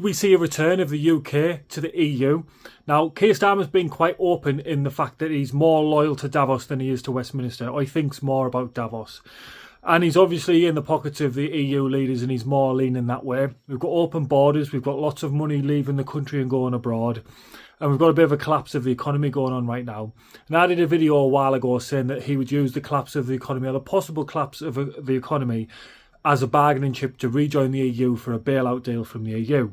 we see a return of the UK to the EU. Now, Keir Starmer's been quite open in the fact that he's more loyal to Davos than he is to Westminster, or he thinks more about Davos. And he's obviously in the pockets of the EU leaders and he's more leaning that way. We've got open borders, we've got lots of money leaving the country and going abroad. And we've got a bit of a collapse of the economy going on right now. And I did a video a while ago saying that he would use the collapse of the economy, or the possible collapse of the economy, as a bargaining chip to rejoin the EU for a bailout deal from the EU.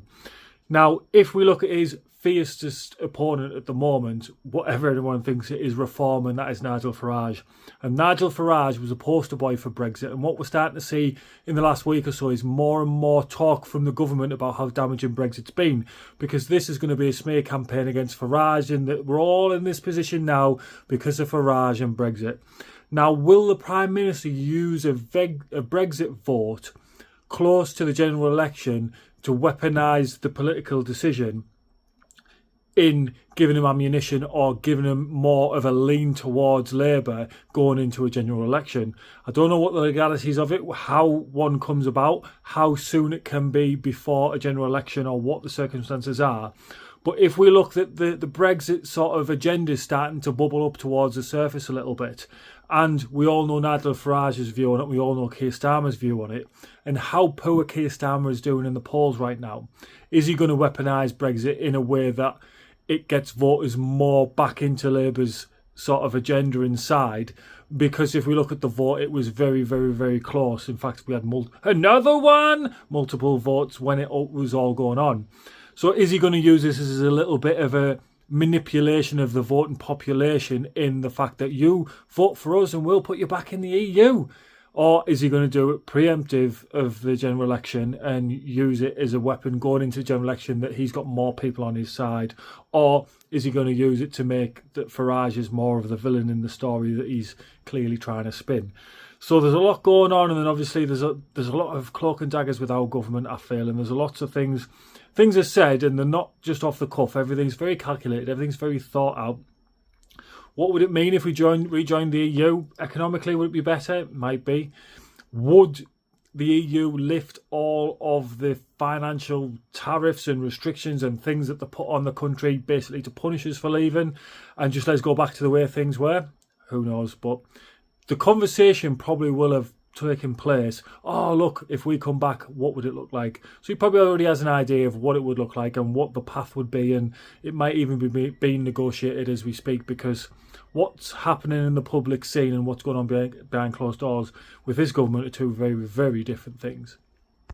Now, if we look at his fiercest opponent at the moment, whatever anyone thinks it is, reform, and that is Nigel Farage. And Nigel Farage was a poster boy for Brexit, and what we're starting to see in the last week or so is more and more talk from the government about how damaging Brexit's been, because this is going to be a smear campaign against Farage, and that we're all in this position now because of Farage and Brexit. Now, will the Prime Minister use a Brexit vote close to the general election to weaponise the political decision in giving him ammunition, or giving him more of a lean towards Labour going into a general election? I don't know what the legalities of it, how one comes about, how soon it can be before a general election, or what the circumstances are. But if we look at the Brexit sort of agenda is starting to bubble up towards the surface a little bit, and we all know Nigel Farage's view on it, we all know Keir Starmer's view on it, and how poor Keir Starmer is doing in the polls right now. Is he going to weaponise Brexit in a way that it gets voters more back into Labour's sort of agenda inside? Because if we look at the vote, it was very, very, very close. In fact, we had multiple votes when it was all going on. So is he going to use this as a little bit of a manipulation of the voting population in the fact that you vote for us and we'll put you back in the EU? Or is he going to do it preemptive of the general election and use it as a weapon going into the general election that he's got more people on his side? Or is he going to use it to make that Farage is more of the villain in the story that he's clearly trying to spin? So there's a lot going on, and then obviously there's a lot of cloak and daggers with our government, I feel, and there's lots of things are said and they're not just off the cuff. Everything's very calculated, everything's very thought out. What would it mean if we rejoined the EU? Economically, would it be better? It might be. Would the EU lift all of the financial tariffs and restrictions and things that they put on the country basically to punish us for leaving and just let us go back to the way things were? Who knows? But the conversation probably will have taken place. Oh, look, if we come back, what would it look like? So he probably already has an idea of what it would look like and what the path would be, and it might even be being negotiated as we speak, because what's happening in the public scene and what's going on behind closed doors with his government are two very, very different things.